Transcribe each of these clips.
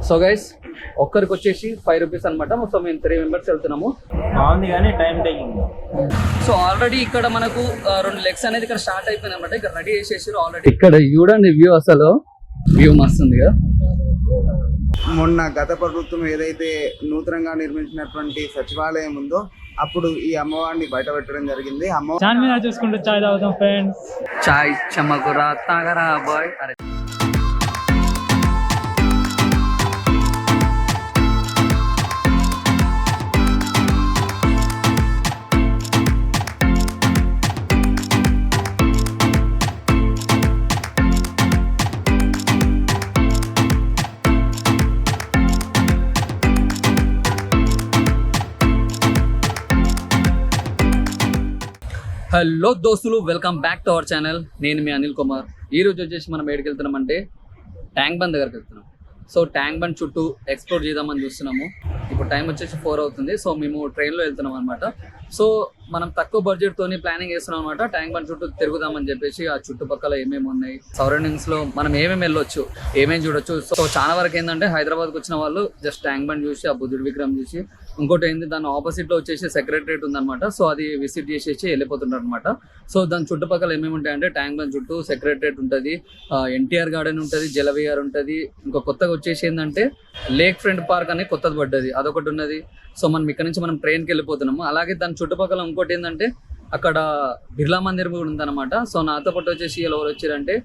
So guys ఒక్కరికి వచ్చేసి 5 rupees అనమాట. సో మేము 3 మెంబర్స్ వెళ్తున్నాము. బాగుంది కానీ టైం టేకింగ్. సో ఆల్రెడీ ఇక్కడ మనకు 2 లెగ్స్ అనేది ఇక్కడ స్టార్ట్ అయిపోయింది అనమాట. ఇక్కడ రెడీ చేసేసారు ఆల్రెడీ. ఇక్కడ చూడండి వ్యూ, అసలు వ్యూ మస్తు ఉంది కదా. మొన్న గత ప్రభుత్వం ఏదైతే నూతనంగా నిర్మించినటువంటి సచివాలయం ఉందో అప్పుడు ఈ అమ్మవారిని బయట పెట్టడం జరిగింది. చార్మినార్ చూసుకుంటూ చాయ్ తాగుతాం ఫ్రెండ్స్. చాయ్ చమకురా తాగరా బాయ్. అరే హలో దోస్తులు, welcome back to our channel. నేను మీ అనిల్ కుమార్. ఈ రోజు వచ్చేసి మనం ఎక్కడికి వెళ్తున్నామంటే ట్యాంక్ బండ్ దగ్గరికి వెళ్తున్నాం. సో ట్యాంక్ బండ్ చుట్టూ ఎక్స్ప్లోర్ చేద్దామని చూస్తున్నాము. ఇప్పుడు టైం వచ్చేసి 4 అవుతుంది. సో మేము ట్రైన్లో వెళ్తున్నాం అనమాట. సో మనం తక్కువ బడ్జెట్ తోని ప్లానింగ్ చేస్తున్నాం అనమాట. ట్యాంక్ బండ్ చుట్టూ తిరుగుదామని చెప్పేసి ఆ చుట్టుపక్కల ఏమేమి ఉన్నాయి, సరౌండింగ్స్ లో మనం ఏమేమి వెళ్ళొచ్చు, ఏమేమి చూడొచ్చు. సో చాలా వరకు ఏంటంటే హైదరాబాద్కి వచ్చిన వాళ్ళు జస్ట్ ట్యాంక్ బండ్ చూసి ఆ బుద్ధుడి విగ్రహం చూసి, ఇంకోటి ఏంది దాని ఆపోజిట్ లో వచ్చేసి సెక్రటరేట్ ఉందన్నమాట. సో అది విజిట్ చేసేసి వెళ్ళిపోతుంటారు అనమాట. సో దాని చుట్టుపక్కల ఏమేమి ఉంటాయంటే ట్యాంక్ బండ్ చుట్టూ సెక్రటరేట్ ఉంటుంది, ఎన్టీఆర్ గార్డెన్ ఉంటుంది, జలవిహార్ ఉంటుంది. ఇంకో కొత్తగా వచ్చేసి ఏంటంటే లేక్ ఫ్రంట్ పార్క్ అని కొత్తది పడ్డది, అదొకటి ఉన్నది. సో మనం ఇక్కడ నుంచి మనం ట్రైన్కి వెళ్ళిపోతున్నాము. అలాగే దాని చుట్టుపక్కల ఇంకోటి ఏంటంటే అక్కడ బిర్లా మందిర్ కూడా ఉందన్నమాట. సో నాతో పాటు వచ్చేసి ఎవరు వచ్చారంటే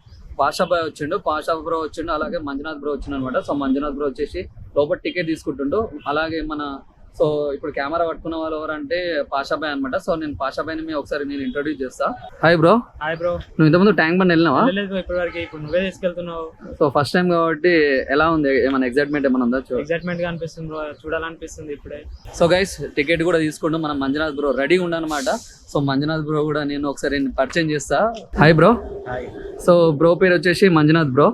పాషాబాయ్ వచ్చిండు, పాషా బ్రో వచ్చిండు, అలాగే మంజునాథ్ బ్రో వచ్చిండు అనమాట. సో మంజునాథ్ బ్రో వచ్చేసి లోపల టికెట్ తీసుకుంటుండు. అలాగే మన సో ఇప్పుడు కెమెరా పట్టుకున్న వాళ్ళు ఎవరంటే పాషాబాయ్ అనమాట. సో నేను పాషాబాయ్ని మీ ఒకసారి నేను ఇంట్రొడ్యూస్ చేస్తా. Hi bro. Hi bro. నువ్వు ఇంతకుముందు ట్యాంక్ బండ్ వెళ్ళినావా? ఇప్పటివరకు. ఇప్పుడు నువ్వే తీసుకెళ్తున్నావు. సో ఫస్ట్ టైం కాబట్టి ఎలా ఉంది, ఏమైనా ఎగ్జైట్మెంట్ ఏమైనా ఉందా? ఎగ్జైట్మెంట్ గా అనిపిస్తుంది బ్రో, చూడాలనిపిస్తుంది ఇప్పుడే. సో గైస్ టికెట్ కూడా తీసుకుంటూ మనం మంజునాథ్ బ్రో రెడీగా ఉండనమాట. సో మంజునాథ్ బ్రో కూడా నేను ఒకసారి పరిచయం చేస్తా. Hi bro. Hi. So bro పేరు వచ్చేసి మంజునాథ్ బ్రో.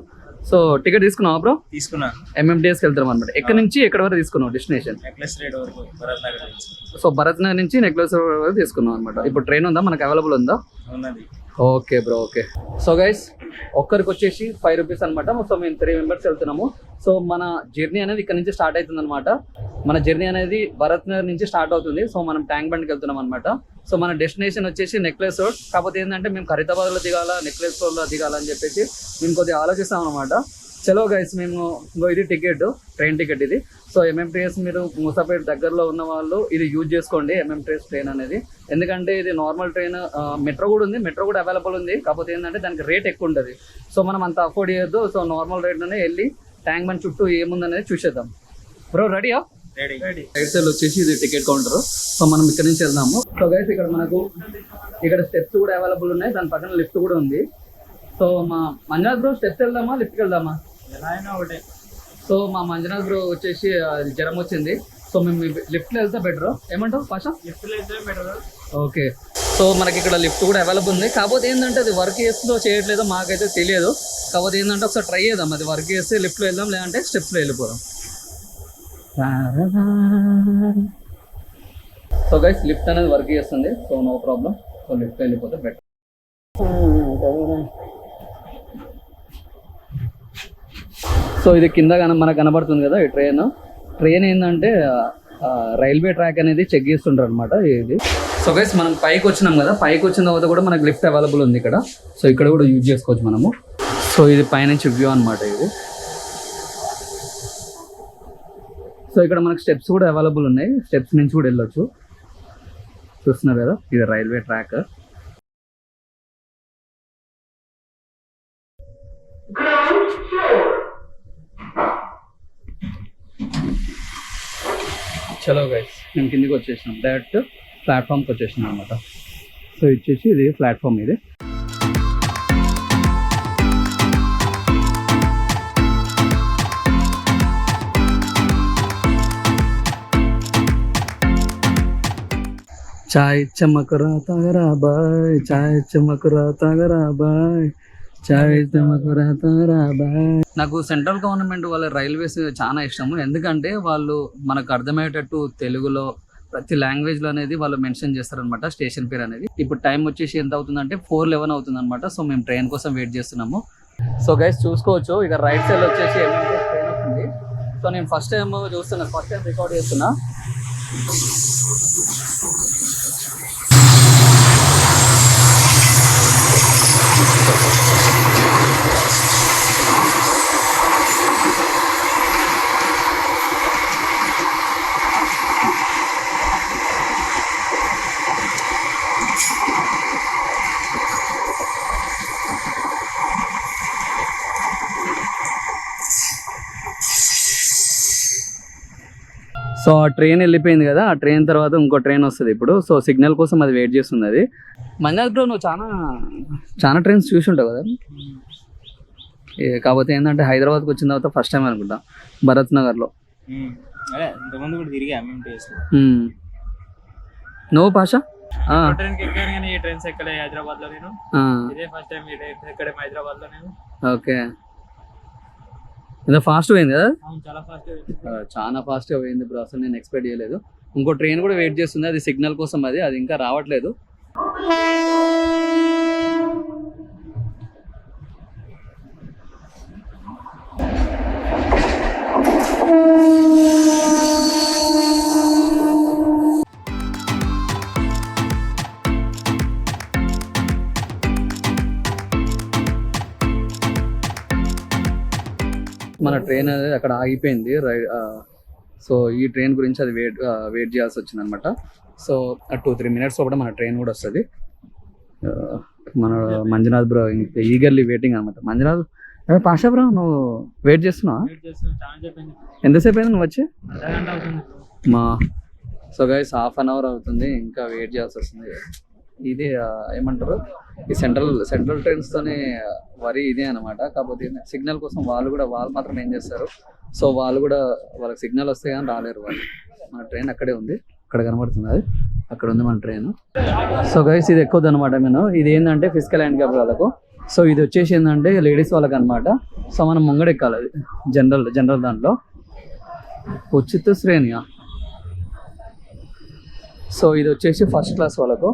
సో టికెట్ తీసుకున్నావా బ్రో? తీసుకున్నా. MMDS కి వెళ్తాం అనమాట. ఎక్కడి నుంచి ఎక్కడ వరకు తీసుకున్నావు డెస్టినేషన్? నెక్లెస్ రేట్ వరకు భరత్ నగర్ నుంచి. సో భరత్ నగర్ నుంచి నెక్లెస్ వరకు తీసుకున్నాం అనమాట. ఇప్పుడు ట్రైన్ ఉందా మనకు, అవైలబుల్ ఉందా? ఉన్నది. Okay bro, okay. So guys ఒక్కరికి వచ్చేసి 5 రూపీస్ అనమాట. సో మేము 3 మెంబర్స్ వెళ్తున్నాము. సో మన జర్నీ అనేది ఇక్కడ నుంచి స్టార్ట్ అవుతుంది అనమాట. మన జర్నీ అనేది భరత్ నగర్ నుంచి స్టార్ట్ అవుతుంది. సో మనం ట్యాంక్ బండ్కి వెళ్తున్నాం అనమాట. సో మన డెస్టినేషన్ వచ్చేసి నెక్లెస్ రోడ్. కాకపోతే ఏంటంటే మేము ఖరీదాబాద్లో దిగాల, నెక్లెస్ రోడ్లో దిగాలని చెప్పేసి మేము కొద్దిగా ఆలోచిస్తాం అనమాట. చలో గైస్, మేము ఇది టికెట్, ట్రైన్ టికెట్ ఇది. సో MMTS మీరు మూసాపేట దగ్గరలో ఉన్న వాళ్ళు ఇది యూజ్ చేసుకోండి, MMTS ట్రైన్ అనేది. ఎందుకంటే ఇది నార్మల్ ట్రైన్, మెట్రో కూడా ఉంది, మెట్రో కూడా అవైలబుల్ ఉంది. కాకపోతే ఏంటంటే దానికి రేట్ ఎక్కువ ఉంటుంది. సో మనం అంత అఫోర్డ్ చేయొద్దు. సో నార్మల్ రేట్లోనే వెళ్ళి ట్యాంక్ బండ్ చుట్టూ ఏముందనేది చూసేద్దాం. బ్రో రెడీయా? రెడీ. రైట్ సైడ్ వచ్చేసి ఇది టికెట్ కౌంటర్. సో మనం ఇక్కడ నుంచి వెళ్దాము. సో గైస్ ఇక్కడ మనకు ఇక్కడ స్టెప్స్ కూడా అవైలబుల్ ఉన్నాయి, దాని పక్కన లిఫ్ట్ కూడా ఉంది. సో మా మంజునాథ్ బ్రో స్టెప్స్ వెళ్దామా లిఫ్ట్కి వెళ్దామా? ఎలా అయినా ఒకటే. సో మా మంజునాథ్ బ్రో వచ్చేసి జ్వరం వచ్చింది. సో మేము లిఫ్ట్లో వెళ్తే బెటర్, ఏమంటావు పాషా? లిఫ్ట్ అయితే బెటర్. ఓకే. సో మనకి ఇక్కడ లిఫ్ట్ కూడా అవైలబుల్ ఉంది. కాకపోతే ఏంటంటే అది వర్క్ చేస్తుందో చేయట్లేదో మాకైతే తెలియదు. కాకపోతే ఏంటంటే ఒకసారి ట్రై చేద్దాం, అది వర్క్ చేస్తే లిఫ్ట్లో వెళ్దాం, లేదంటే స్టెప్స్లో వెళ్ళిపోదాం. సో గైస్ లిఫ్ట్ అనేది వర్క్ చేస్తుంది, so no problem. So lift వెళ్ళిపోతే బెటర్. సో ఇది కింద మనకు కనబడుతుంది కదా ఈ ట్రైన్ ఏంటంటే రైల్వే ట్రాక్ అనేది చెక్ చేస్తుంటారు అనమాట ఇది. సో గైస్ మనం పైకి వచ్చినాం కదా, పైకి వచ్చిన తర్వాత కూడా మనకు లిఫ్ట్ అవైలబుల్ ఉంది ఇక్కడ. సో ఇక్కడ కూడా యూజ్ చేసుకోవచ్చు మనము. సో ఇది పైనుంచి వ్యూ అనమాట ఇది. సో ఇక్కడ మనకు స్టెప్స్ కూడా అవైలబుల్ ఉన్నాయి, స్టెప్స్ నుంచి కూడా వెళ్ళొచ్చు. చూస్తున్నారు కదా, ఇది రైల్వే ట్రాక్. చలో గైస్ మేము కిందికి వచ్చేసినాం, డైరెక్ట్ ప్లాట్ఫామ్కి వచ్చేసినాం అనమాట. సో ఇచ్చేసి ఇది ప్లాట్ఫామ్ ఇది. చాయ్ చమకురా తాగరా బాయ్, చాయ్ చమకురా తాగరా బాయ్, చాయ్ చమకురా తాగరా బాయ్. నాకు సెంట్రల్ గవర్నమెంట్ వాళ్ళ రైల్వేస్ చాలా ఇష్టము. ఎందుకంటే వాళ్ళు మనకు అర్థమయ్యేటట్టు తెలుగులో ప్రతి లాంగ్వేజ్లో అనేది వాళ్ళు మెన్షన్ చేస్తారనమాట స్టేషన్ పేరు అనేది. ఇప్పుడు టైం వచ్చేసి ఎంత అవుతుందంటే 4:11 అవుతుంది అనమాట. సో మేము ట్రైన్ కోసం వెయిట్ చేస్తున్నాము. సో గైస్ చూసుకోవచ్చు, ఇక రైట్ సైడ్ వచ్చేసి MMTS ట్రైన్ వస్తుంది. సో నేను ఫస్ట్ టైం చూస్తున్నా, ఫస్ట్ టైం రికార్డ్ చేస్తున్నా. సో ఆ ట్రైన్ వెళ్ళిపోయింది కదా, ఆ ట్రైన్ తర్వాత ఇంకో ట్రైన్ వస్తుంది ఇప్పుడు. సో సిగ్నల్ కోసం అది వెయిట్ చేస్తుంది అది. మంజాజ్ బ్రో, నువ్వు చాలా ట్రైన్స్ చూసి ఉంటావు కదా. కాకపోతే ఏంటంటే హైదరాబాద్కి వచ్చిన తర్వాత ఫస్ట్ టైం అనుకుంటా భరత్ నగర్లో. అదే ఇంతకుముందు కూడా తిరిగా మేము టేస్ట్ నువ్వు పాషా? ట్రైన్ కి ఎక్కాను కానీ ఈ ట్రైన్స్ ఎక్కడే హైదరాబాద్ లో నేను. ఇదే ఫస్ట్ టైం ఈ ట్రైన్ ఎక్కడే హైదరాబాద్ లో నేను. ఓకే, ఇంత ఫాస్ట్ పోయింది కదా. అవును, చాలా ఫాస్ట్. చాలా ఫాస్ట్గా పోయింది బ్రో, అసలు నేను ఎక్స్పెక్ట్ చేయలేదు. ఇంకో ట్రైన్ కూడా వెయిట్ చేస్తుంది, అది సిగ్నల్ కోసం, అది ఇంకా రావట్లేదు. మన ట్రైన్ అనేది అక్కడ ఆగిపోయింది. సో ఈ ట్రైన్ గురించి అది వెయిట్ చేయాల్సి వచ్చింది అనమాట. సో 2-3 minutes కూడా మన ట్రైన్ కూడా వస్తుంది. మన మంజునాథ్ బ్రో ఈగర్లీ వెయిటింగ్ అనమాట. మంజునాథ్, పాషా బ్రో, నువ్వు వెయిట్ చేస్తున్నావా? ఎంతసేపు అయింది నువ్వు వచ్చి? సో గైస్, 1/2 hour అవుతుంది, ఇంకా వెయిట్ చేయాల్సి వస్తుంది. ఇది ఏమంటారు, ఈ సెంట్రల్ ట్రైన్స్తోనే వరి ఇదే అనమాట. కాకపోతే సిగ్నల్ కోసం వాళ్ళు మాత్రం ఏం చేస్తారు, సో వాళ్ళు కూడా వాళ్ళకి సిగ్నల్ వస్తే కానీ రాలేరు వాళ్ళు. మన ట్రైన్ అక్కడే ఉంది, అక్కడ కనబడుతుంది, అది అక్కడ ఉంది మన ట్రైన్. సో గైస్, ఇది ఎక్కువది అనమాట. ఇది ఏంటంటే ఫిజికల్ హ్యాండిక్యాప్ వాళ్ళకు. సో ఇది వచ్చేసి ఏంటంటే లేడీస్ వాళ్ళకి అనమాట. సో మనం ముంగడెక్కాలి, అది జనరల్ దాంట్లో ఉచిత శ్రేణియా. సో ఇది వచ్చేసి ఫస్ట్ క్లాస్ వాళ్ళకు.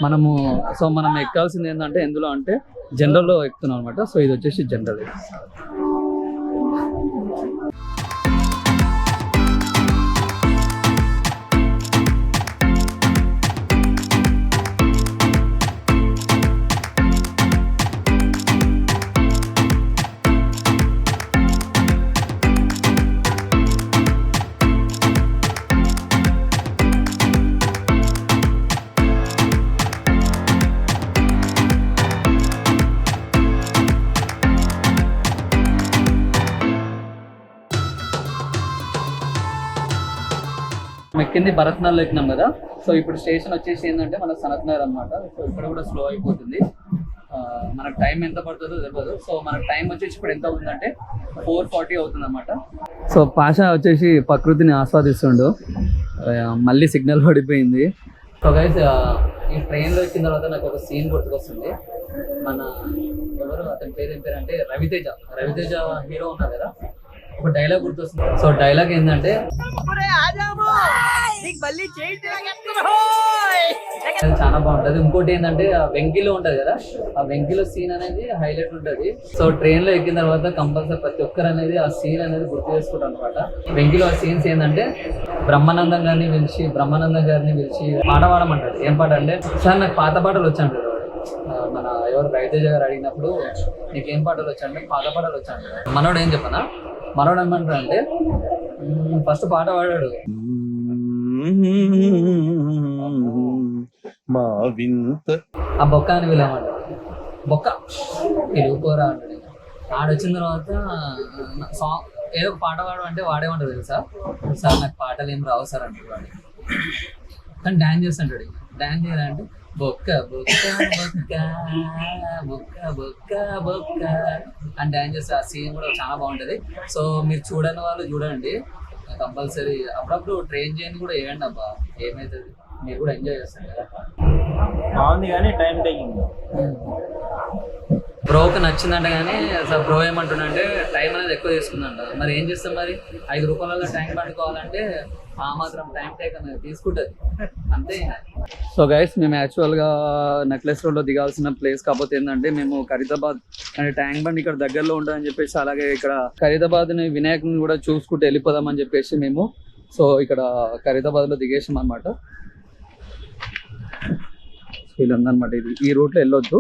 మనం ఎక్కాల్సింది ఏంటంటే ఎందులో అంటే జనరల్లో ఎక్కుతున్నాం అనమాట. సో ఇది వచ్చేసి జనరల్. ఎక్కింది భరత్ నగర్లో ఎక్కినాం కదా. సో ఇప్పుడు స్టేషన్ వచ్చేసి ఏంటంటే మన సనత్ నగర్ అనమాట. సో ఇక్కడ కూడా స్లో అయిపోతుంది, మనకు టైం ఎంత పడుతుందో తెలియదు. సో మనకు టైం వచ్చేసి ఇప్పుడు ఎంత అవుతుందంటే 4:40 అవుతుంది అనమాట. సో పాషా వచ్చేసి ప్రకృతిని ఆస్వాదిస్తుండు, మళ్ళీ సిగ్నల్ పడిపోయింది. సో గైస్, ఈ ట్రైన్లో ఎక్కిన తర్వాత నాకు ఒక సీన్ గుర్తుకొస్తుంది. మన ఎవరు అతని పేరు ఏం పేరు అంటే రవితేజ హీరో ఉన్నారు కదా, ఒక డైలాగ్ గుర్తొస్తుంది. సో డైలాగ్ ఏంటంటే అది చాలా బాగుంటది. ఇంకోటి ఏంటంటే ఆ వెంకిలో ఉంటది కదా, ఆ వెంకిలో సీన్ అనేది హైలైట్ ఉంటది. సో ట్రైన్ లో ఎక్కిన తర్వాత కంపల్సరీ ప్రతి ఒక్కరు అనేది ఆ సీన్ అనేది గుర్తు చేసుకుంటారు అనమాట. వెంకిలో ఆ సీన్స్ ఏంటంటే బ్రహ్మానందం గారిని పిలిచి పాట పాడమంటాడు. ఏం పాట అంటే, సార్ నాకు పాత పాటలు వచ్చాడు. మన ఎవరు రవితేజ గారు అడిగినప్పుడు నీకేం పాటలు వచ్చాయంటే పాత పాటలు వచ్చాడు. మనోడు ఏం చెప్పనా, మనోడు ఏమంటాడు అంటే ఫస్ట్ పాట పాడాడు, ఆ బొక్క అని వీళ్ళమంటాడు. బొక్క తెలుగుకోరా అంటాడు. ఆడొచ్చిన తర్వాత సాంగ్ ఏదో ఒక పాట పాడు అంటే వాడేమంటాడు తెలుసా, సార్ నాకు పాటలు ఏం రావు సార్ అంటాడు వాడు. కానీ డాన్స్ చేస్తుంటాడు. డాన్స్ చేయాలంటే బొక్క బొక్క బొక్క బొక్క బొక్క బొక్క అని డాన్స్ చేస్తే ఆ సీన్ కూడా చాలా బాగుంటుంది. సో మీరు చూడని వాళ్ళు చూడండి కంపల్సరీ. అప్పుడప్పుడు ట్రైన్ జర్నీ కూడా వేయండి అబ్బా, ఏమవుతుంది, మీరు కూడా ఎంజాయ్ చేస్తారు కదా. బాగుంది కానీ టైం టేకింగ్. బ్రోకి నచ్చిందంట కానీ అసలు బ్రో ఏమంటుండంటే టైం అనేది ఎక్కువ తీసుకుందంట. మరి ఏం చేస్తాం, మరి 5 రూపాయలలో ట్యాంక్ పండుకోవాలంటే ఆ మాత్రం టైం టేక్ అనేది తీసుకుంటుంది అంతే. సో గైస్, మేము యాక్చువల్గా నెక్లెస్ రోడ్లో దిగాల్సిన ప్లేస్ కాకపోతే ఏంటంటే మేము ఖరీదాబాద్ అంటే ట్యాంక్ బండ్ ఇక్కడ దగ్గరలో ఉంటుందని చెప్పేసి, అలాగే ఇక్కడ ఖరీదాబాద్ని వినాయకుని కూడా చూసుకుంటూ వెళ్ళిపోదామని చెప్పేసి మేము సో ఇక్కడ ఖరీదాబాద్లో దిగేసాం అనమాట. ఇలా ఉందన్నమాట, ఇది ఈ రూట్లో వెళ్ళొద్దు.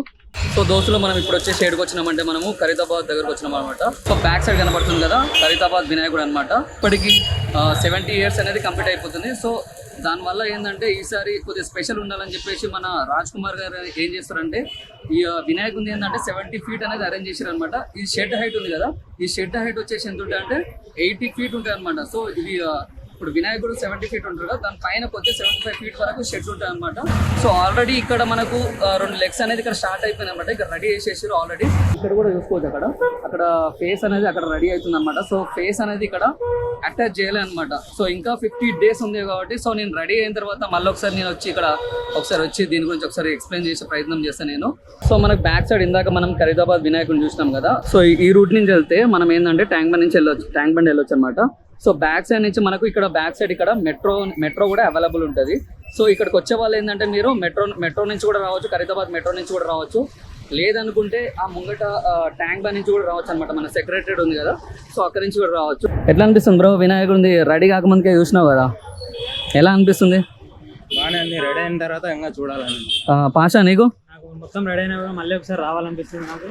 సో దోస్తులు, మనం ఇప్పుడు వచ్చే షేడ్కి వచ్చినామంటే మనము ఖరీదాబాద్ దగ్గరకు వచ్చినాం అనమాట. సో బ్యాక్ సైడ్ కనబడుతుంది కదా ఖరీదాబాద్ వినాయకుడు అనమాట. ఇప్పటికి 70 years అనేది కంప్లీట్ అయిపోతుంది. సో దానివల్ల ఏంటంటే ఈసారి కొద్దిగా స్పెషల్ ఉండాలని చెప్పేసి మన రాజ్ కుమార్ గారు ఏం చేస్తారంటే ఈ వినాయకుడు ఏంటంటే 70 feet అనేది అరేంజ్ చేశారు అనమాట. ఈ షెడ్ హైట్ ఉంది కదా, ఈ షెడ్ హైట్ వచ్చేసి ఎంత ఉంటుంది అంటే 80 feet ఉంటుంది అనమాట. సో ఇది ఇప్పుడు వినాయకుడు 70 feet ఉంటారు కదా, దాని పైన కొద్ది 75 feet వరకు షెడ్ ఉంటుంది అనమాట. సో ఆల్రెడీ ఇక్కడ మనకు 2 legs అనేది ఇక్కడ స్టార్ట్ అయిపోయింది అనమాట. ఇక్కడ రెడీ చేసేసారు ఆల్రెడీ. ఇక్కడ కూడా చూసుకోవచ్చు, అక్కడ ఫేస్ అనేది అక్కడ రెడీ అవుతుంది అనమాట. సో ఫేస్ అనేది ఇక్కడ అటాచ్ చేయలే అనమాట. సో ఇంకా 50 days ఉంది కాబట్టి సో నేను రెడీ అయిన తర్వాత మళ్ళీ ఒకసారి నేను వచ్చి ఇక్కడ వచ్చి దీని గురించి ఒకసారి ఎక్స్ప్లెయిన్ చేసే ప్రయత్నం చేస్తాను నేను. సో మనకు బ్యాక్ సైడ్ ఇందాక మనం ఖరీదాబాద్ వినాయకుడిని చూసినాం కదా. సో ఈ రూట్ నుంచి వెళ్తే మనం ఏంటంటే ట్యాంక్ బండ్ నుంచి వెళ్ళొచ్చు అనమాట. సో బ్యాక్ సైడ్ నుంచి మనకు ఇక్కడ బ్యాక్ సైడ్ ఇక్కడ మెట్రో కూడా అవైలబుల్ ఉంటుంది. సో ఇక్కడికి వచ్చే వాళ్ళు ఏంటంటే మీరు మెట్రో నుంచి కూడా రావచ్చు, ఖరీదాబాద్ మెట్రో నుంచి కూడా రావచ్చు, లేదనుకుంటే ఆ ముంగట ట్యాంక్ బండ్ నుంచి కూడా రావచ్చు అనమాట. మన సెక్రటరీ ఉంది కదా, సో అక్కడి నుంచి కూడా రావచ్చు. ఎట్లా అనిపిస్తుంది బ్రో, వినాయకుడి రెడీ కాకముందుకే చూసినావు కదా, ఎలా అనిపిస్తుంది? బాగానే ఉంది, రెడీ అయిన తర్వాత ఇంకా చూడాలని. పాషా నీకు? నాకు మొత్తం రెడీ అయినా మళ్ళీ ఒకసారి రావాలనిపిస్తుంది, నాకు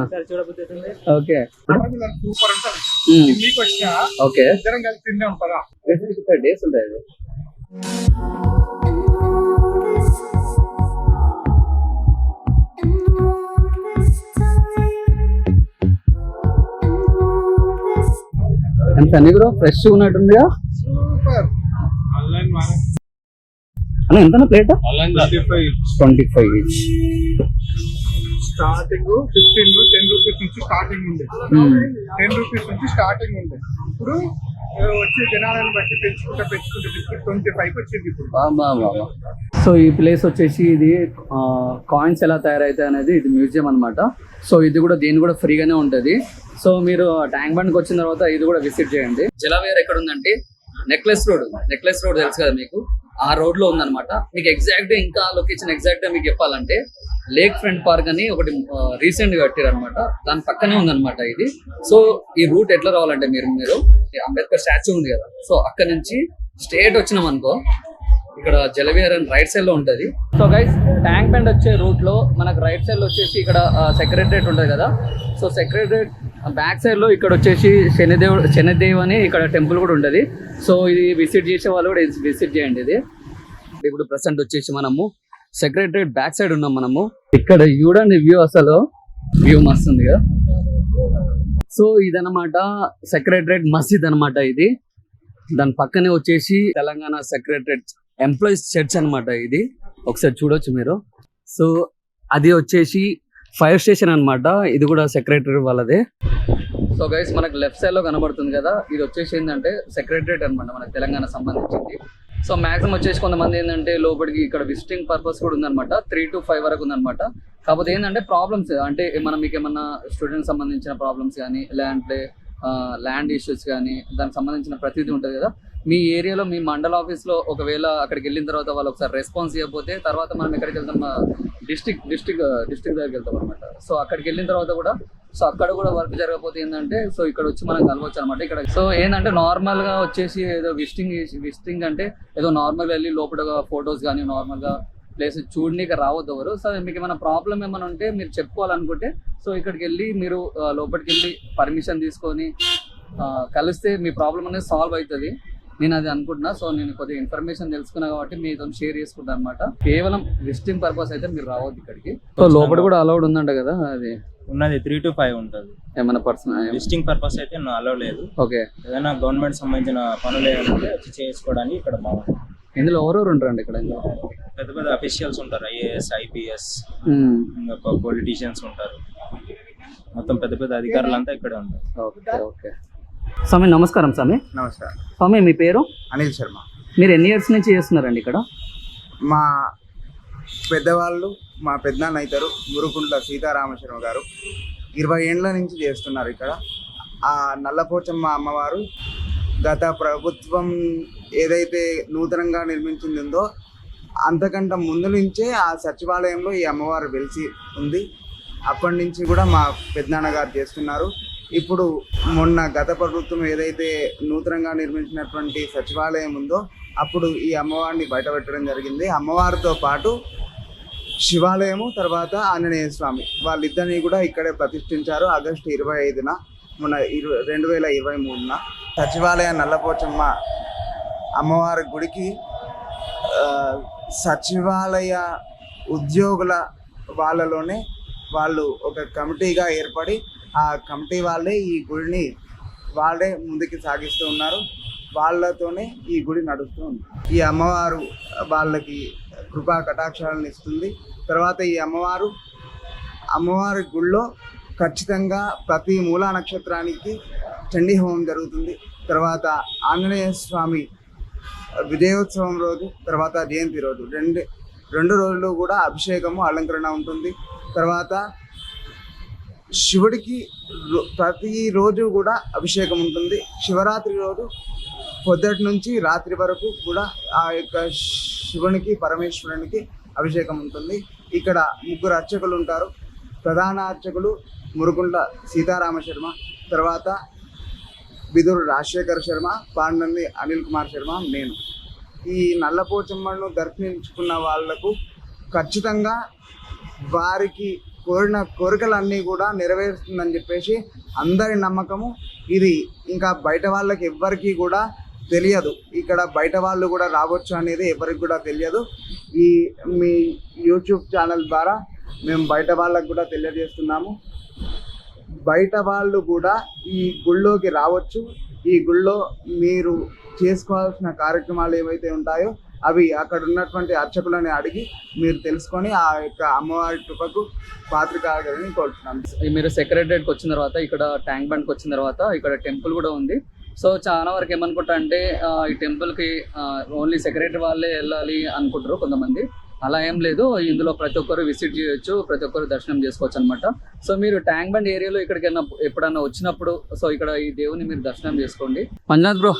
ఒకసారి చూడబుద్ధి అవుతుంది. ఓకే ఓకే, డేస్ ఉంటాయి. ఎంత బ్రో, ఫ్రెష్ ఉన్నట్టుందిగా. అన్న ఎంత ప్లేట్? 25 each. స్టార్టింగ్ 15 10 రూపీస్ నుంచి స్టార్టింగ్ ఉంది. 10 రూపీస్ నుంచి స్టార్టింగ్ ఉంది. ఇప్పుడు వచ్చే జనాలను బట్టి పెంచుకుంటే 25 వచ్చింది ఇప్పుడు. సో ఈ ప్లేస్ వచ్చేసి ఇది కాయిన్స్ ఎలా తయారైతాయి అనేది ఇది మ్యూజియం అనమాట. సో ఇది కూడా దీని కూడా ఫ్రీగానే ఉంటుంది. సో మీరు ట్యాంక్ బండ్కి వచ్చిన తర్వాత ఇది కూడా విజిట్ చేయండి. జలవేర్ ఎక్కడ ఉందంటే నెక్లెస్ రోడ్ తెలుసు కదా మీకు, ఆ రోడ్ లో ఉందన్నమాట. మీకు ఎగ్జాక్ట్ ఇంకా లొకేషన్ ఎగ్జాక్ట్ గా మీకు చెప్పాలంటే లేక్ ఫ్రంట్ పార్క్ అని ఒకటి రీసెంట్ గా కట్టారు అనమాట, దాని పక్కనే ఉందన్నమాట ఇది. సో ఈ రూట్ ఎట్లా రావాలంటే మీరు అంబేద్కర్ స్టాచ్యూ ఉంది కదా, సో అక్కడ నుంచి స్ట్రేట్ వచ్చినాం అనుకో ఇక్కడ జలవిహార్ అని రైట్ సైడ్ లో ఉంటది. సో గైస్, ట్యాంక్ బండ్ వచ్చే రూట్ లో మనకు రైట్ సైడ్ లో వచ్చేసి ఇక్కడ సెక్రటరేట్ ఉంటది కదా. సో సెక్రటరేట్ బ్యాక్ సైడ్ లో ఇక్కడ వచ్చేసి శనిదేవ్ అని ఇక్కడ టెంపుల్ కూడా ఉంటది. సో ఇది విజిట్ చేసే వాళ్ళు కూడా విజిట్ చేయండి. ఇది ఇప్పుడు ప్రెసెంట్ వచ్చేసి మనము సెక్రటరేట్ బ్యాక్ సైడ్ ఉన్నాం మనము. ఇక్కడ చూడండి వ్యూ, అసలు వ్యూ మస్తు ఉంది కదా. సో ఇదన్నమాట సెక్రటరేట్ మసీద్ అనమాట ఇది. దాని పక్కనే వచ్చేసి తెలంగాణ సెక్రటరేట్ ఎంప్లాయీస్ చర్చ్ అనమాట ఇది, ఒకసారి చూడొచ్చు మీరు. సో అది వచ్చేసి ఫైర్ స్టేషన్ అనమాట, ఇది కూడా సెక్రటరీ వాళ్ళదే. సో గైస్, మనకు లెఫ్ట్ సైడ్ లో కనబడుతుంది కదా, ఇది వచ్చేసి ఏంటంటే సెక్రటరేట్ అనమాట, మనకు తెలంగాణ సంబంధించింది. సో మాక్సిమం వచ్చేసి కొంతమంది ఏంటంటే లోపలికి ఇక్కడ విజిటింగ్ పర్పస్ కూడా ఉందన్నమాట, 3 to 5 వరకు ఉందన్నమాట. కాకపోతే ఏంటంటే ప్రాబ్లమ్స్ అంటే మనం మీకు ఏమన్నా స్టూడెంట్స్ సంబంధించిన ప్రాబ్లమ్స్ కానీ లేదంటే ల్యాండ్ ఇష్యూస్ కానీ దానికి సంబంధించిన ప్రతిదీ ఉంటుంది కదా. మీ ఏరియాలో మీ మండల ఆఫీస్లో ఒకవేళ అక్కడికి వెళ్ళిన తర్వాత వాళ్ళు ఒకసారి రెస్పాన్స్ ఇవ్వకపోతే తర్వాత మనం ఎక్కడికి వెళ్తాం, డిస్ట్రిక్ట్ దగ్గరికి వెళ్తాం అనమాట. సో అక్కడికి వెళ్ళిన తర్వాత కూడా సో అక్కడ కూడా వర్క్ జరగకపోతే ఏంటంటే సో ఇక్కడ వచ్చి మనం కలవచ్చు అనమాట. ఇక్కడ సో ఏంటంటే నార్మల్గా వచ్చేసి ఏదో విజిటింగ్ అంటే ఏదో నార్మల్గా వెళ్ళి లోపల ఫొటోస్ కానీ నార్మల్గా ప్లేస్ చూడడానికి రావద్దు ఎవరు. సో మీకు ఏమైనా ప్రాబ్లం ఏమైనా ఉంటే మీరు చెప్పుకోవాలనుకుంటే సో ఇక్కడికి వెళ్ళి మీరు లోపలికి వెళ్ళి పర్మిషన్ తీసుకొని కలిస్తే మీ ప్రాబ్లం అనేది సాల్వ్ అవుతుంది, నేను అది అనుకుంటున్నా. సో నేను కొద్దిగా ఇన్ఫర్మేషన్ తెలుసుకున్నా కాబట్టి మీతో షేర్ చేసుకుంటాను అనమాట. కేవలం విజిటింగ్ పర్పస్ అయితే మీరు రావద్దు ఇక్కడికి. సో లోపల కూడా అలౌడ్ ఉందంట కదా, అది ఉన్నది 3 to 5 ఉంటుంది. ఏమైనా పర్సనల్ విజిటింగ్ పర్పస్ అయితే అలౌ లేదు. ఓకే, ఏదైనా గవర్నమెంట్ సంబంధించిన పనులు ఏమైనా వచ్చి చేసుకోవడానికి ఇక్కడ బాగుంటుంది. ఇందులో ఎవరెవరు ఉంటారండి ఇక్కడ? పెద్ద పెద్ద అఫీషియల్స్ ఉంటారు, IAS IPS, ఇంకా పొలిటీషియన్స్ ఉంటారు, మొత్తం పెద్ద పెద్ద అధికారులంతా ఇక్కడే ఉంటారు. Okay okay. స్వామి నమస్కారం. స్వామి నమస్కారం. స్వామి మీ పేరు? అనిల్ శర్మ. మీరు ఎన్ని ఇయర్స్ నుంచి చేస్తున్నారండి ఇక్కడ? మా పెద్దవాళ్ళు మా పెద్దనాన్న అవుతారు మురుకుంట్ల సీతారామశర్మ గారు 20 ఏండ్ల నుంచి చేస్తున్నారు ఇక్కడ. ఆ నల్లపోచమ్మ అమ్మవారు గత ప్రభుత్వం ఏదైతే నూతనంగా నిర్మించిందో అంతకంటే ముందు నుంచే ఆ సచివాలయంలో ఈ అమ్మవారు వెలిసి ఉంది. అప్పటి నుంచి కూడా మా పెద్దనాన్న గారు చేస్తున్నారు. ఇప్పుడు మొన్న గత ప్రభుత్వం ఏదైతే నూతనంగా నిర్మించినటువంటి సచివాలయం ఉందో అప్పుడు ఈ అమ్మవారిని బయటపెట్టడం జరిగింది. అమ్మవారితో పాటు శివాలయము, తర్వాత ఆంజనేయ స్వామి వాళ్ళిద్దరిని కూడా ఇక్కడే ప్రతిష్ఠించారు ఆగస్టు 25న మొన్న 2023న. సచివాలయ నల్లపోచమ్మ అమ్మవారి గుడికి సచివాలయ ఉద్యోగుల వాళ్ళలోనే వాళ్ళు ఒక కమిటీగా ఏర్పడి ఆ కమిటీ వాళ్ళే ఈ గుడిని వాళ్ళే ముందుకు సాగిస్తూ ఉన్నారు. వాళ్ళతోనే ఈ గుడి నడుస్తూ ఉంది. ఈ అమ్మవారు వాళ్ళకి కృపా కటాక్షాలను ఇస్తుంది. తర్వాత ఈ అమ్మవారి గుడిలో ఖచ్చితంగా ప్రతి మూలా నక్షత్రానికి చండీ హోమం జరుగుతుంది. తర్వాత ఆంజనేయ స్వామి విజయోత్సవం రోజు, తర్వాత జయంతి రోజు రెండు రోజులు కూడా అభిషేకము అలంకరణ ఉంటుంది. తర్వాత శివుడికి ప్రతిరోజు కూడా అభిషేకం ఉంటుంది. శివరాత్రి రోజు పొద్దుటి నుంచి రాత్రి వరకు కూడా ఆ యొక్క శివునికి పరమేశ్వరునికి అభిషేకం ఉంటుంది. ఇక్కడ 3 అర్చకులు ఉంటారు. ప్రధాన అర్చకులు మురుకుంట్ల సీతారామ శర్మ, తర్వాత బిదురు రాజశేఖర్ శర్మ, పాండంది అనిల్ కుమార్ శర్మ, నేను. ఈ నల్లపోచమ్మను దర్శించుకున్న వాళ్లకు ఖచ్చితంగా వారికి కోరిన కోరికలన్నీ కూడా నెరవేరుస్తుందని చెప్పేసి అందరి నమ్మకము. ఇది ఇంకా బయట వాళ్ళకి ఎవ్వరికి కూడా తెలియదు. ఇక్కడ బయట వాళ్ళు కూడా రావచ్చు అనేది ఎవరికి కూడా తెలియదు. ఈ మీ యూట్యూబ్ ఛానల్ ద్వారా మేము బయట వాళ్ళకు కూడా తెలియజేస్తున్నాము. బయట వాళ్ళు కూడా ఈ గుళ్ళోకి రావచ్చు. ఈ గుళ్ళో మీరు చేసుకోవాల్సిన కార్యక్రమాలు ఏవైతే ఉంటాయో అవి అక్కడ ఉన్నటువంటి అర్చకులని అడిగి మీరు తెలుసుకొని ఆ యొక్క అమ్మవారి కృపకు పాత్ర కాగలని కోరుతున్నాను. మీరు సెక్రటరేట్కి వచ్చిన తర్వాత ఇక్కడ ట్యాంక్ బండ్కి వచ్చిన తర్వాత ఇక్కడ టెంపుల్ కూడా ఉంది. సో చాలా వరకు ఏమనుకుంటా అంటే ఈ టెంపుల్కి ఓన్లీ సెక్రటరీ వాళ్ళే వెళ్ళాలి అనుకుంటారు కొంతమంది. అలా ఏం లేదు, ఇందులో ప్రతి ఒక్కరు విజిట్ చేయొచ్చు, ప్రతి ఒక్కరు దర్శనం చేసుకోవచ్చు అనమాట. సో మీరు ట్యాంక్ బండ్ ఏరియాలో ఇక్కడికైనా ఎప్పుడన్నా వచ్చినప్పుడు సో ఇక్కడ ఈ దేవుని మీరు దర్శనం చేసుకోండి. మంజునాథ్ బ్రో,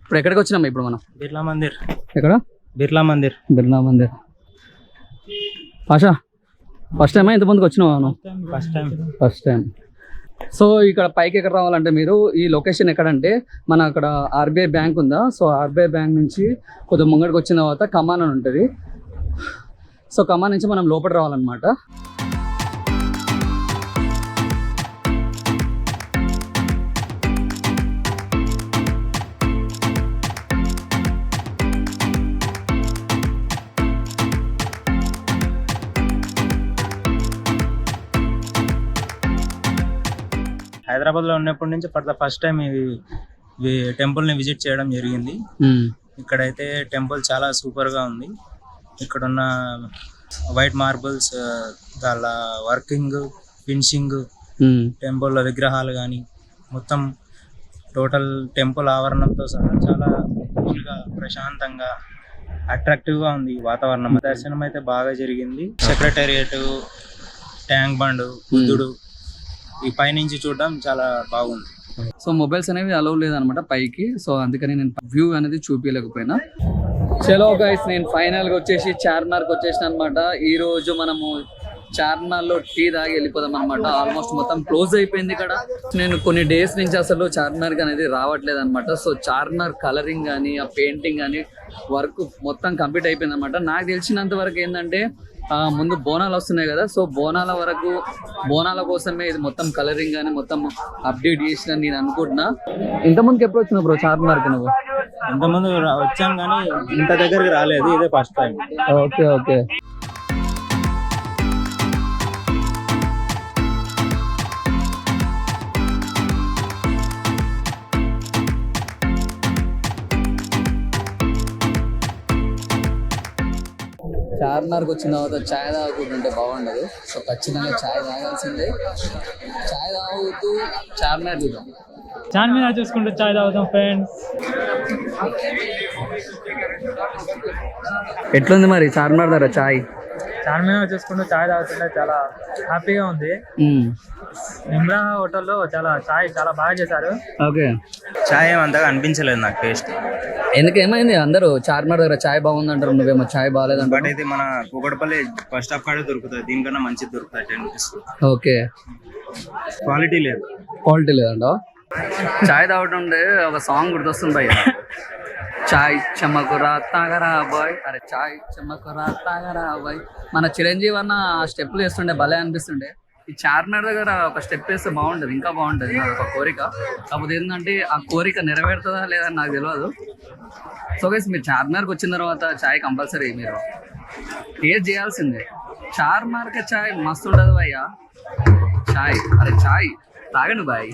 ఇప్పుడు ఎక్కడికి వచ్చినాము ఇప్పుడు మనం? బిర్లా మందిర్. ఎక్కడ? బిర్లా మందిర్. బిర్లా మందిర్. పాషా, ఫస్ట్ టైమా ఇంతమందికి వచ్చినావా? First time. సో ఇక్కడ పైకి ఎక్కడ రావాలంటే మీరు ఈ లొకేషన్ ఎక్కడంటే మన అక్కడ ఆర్బీఐ బ్యాంక్ ఉందా, సో ఆర్బీఐ బ్యాంక్ నుంచి కొద్దిగా ముంగడికి వచ్చిన తర్వాత కమాన్ అని ఉంటుంది. సో కమాన్ నుంచి మనం లోపల రావాలన్నమాట. హైదరాబాద్లో ఉన్నప్పటి నుంచి ఫర్ ద ఫస్ట్ టైం ఈ టెంపుల్ని విజిట్ చేయడం జరిగింది. ఇక్కడైతే టెంపుల్ చాలా సూపర్గా ఉంది. ఇక్కడున్న వైట్ మార్బుల్స్, దాని వర్కింగ్, ఫినిషింగ్, టెంపుల్ విగ్రహాలు కానీ మొత్తం టోటల్ టెంపుల్ ఆవరణంతో సహా చాలా కూల్గా, ప్రశాంతంగా, అట్రాక్టివ్గా ఉంది వాతావరణం. దర్శనం అయితే బాగా జరిగింది. సెక్రటేరియట్, ట్యాంక్ బండ్, బుద్ధుడు ఈ పైనుంచి చూడడం చాలా బాగుంది. సో మొబైల్స్ అనేవి అలౌ లేదనమాట పైకి, సో అందుకని నేను వ్యూ అనేది చూపించలేకపోయినా. చలో గైస్, నేను ఫైనల్గా వచ్చేసి చార్మినార్కి వచ్చేసిన అనమాట. ఈరోజు మనము చార్మినార్లో టీ తాగి వెళ్ళిపోదాం అనమాట. ఆల్మోస్ట్ మొత్తం క్లోజ్ అయిపోయింది ఇక్కడ. నేను కొన్ని డేస్ నుంచి అసలు చార్మినార్కి అనేది రావట్లేదు అనమాట. సో చార్మినార్ కలరింగ్ కానీ ఆ పెయింటింగ్ కానీ వర్క్ మొత్తం కంప్లీట్ అయిపోయింది అనమాట. నాకు తెలిసినంత వరకు ఏంటంటే ముందు బోనాలు వస్తున్నాయి కదా, సో బోనాల కోసమే ఇది మొత్తం కలరింగ్ కానీ మొత్తం అప్డేట్ చేసిన నేను అనుకుంటున్నా. ఇంతమందికి ఎప్పుడు వచ్చినావు బ్రో చార్మినార్కి నువ్వు? ఇంతకుముందు వచ్చాం కానీ ఇంత దగ్గరికి రాలేదు, ఇదే ఫస్ట్ టైం. Okay okay. చార్మినార్కి వచ్చిన తర్వాత ఛాయ్ తాగుతుంటే బాగుండదు, సో ఖచ్చితంగా ఛాయ్ తాగాల్సిందే. ఛాయ్ తాగుతూ చార్మినార్ చూద్దాం. చార్మినార్ చూసుకుంటూ ఛాయ్ తాగుతాం ఫ్రెండ్స్. ఎట్లుంది మరి చార్మినార్ దగ్గర ఛాయ్? చార్మినార్ చూసుకుంటూ చాయ్ తాగుతుంటే చాలా హ్యాపీగా ఉంది. ఇమ్రా హోటల్లో చాయ్ చాలా బాగా చేశారు. ఓకే, చాయ్ ఏమంతగా అనిపించలేదు నాకు టేస్ట్. ఎందుకు ఏమైంది? అందరూ చార్మినార్ దగ్గర చాయ్ బాగుంది అంటారు, నువ్వేమో చాయ్ బాగాలేదంట. బట్ అయితే మన కూకట్పల్లి ఫస్ట్ స్టాప్ కాడే దొరుకుతుంది, దీనికన్నా మంచిది దొరుకుతుంది 10 రూపీస్. ఓకే, క్వాలిటీ లేదు. క్వాలిటీ లేదంట. చాయ్ తాగుతుంటే ఒక సాంగ్ గుర్తొస్తుంది భయ్య, చాయ్ చెమ్మకురా తాగరా బాయ్, అరే చాయ్ చెమ్మకురా తాగరా బాయ్. మన చిరంజీవి అన్న స్టెప్లు వేస్తుండే భలే అనిపిస్తుండే. ఈ చార్మినార్ దగ్గర ఒక స్టెప్ వేస్తే బాగుంటుంది, ఇంకా బాగుంటుంది. నాకు ఒక కోరిక, కాకపోతే ఏంటంటే ఆ కోరిక నెరవేరుతుందా లేదా అని నాకు తెలియదు. సో గైస్, మీరు చార్మినార్కి వచ్చిన తర్వాత చాయ్ కంపల్సరీ మీరు టేస్ట్ చేయాల్సిందే. చార్మినార్కి చాయ్ మస్తు ఉండదు భయ్యా. చాయ్, అరే చాయ్ తాగండి బాయ్.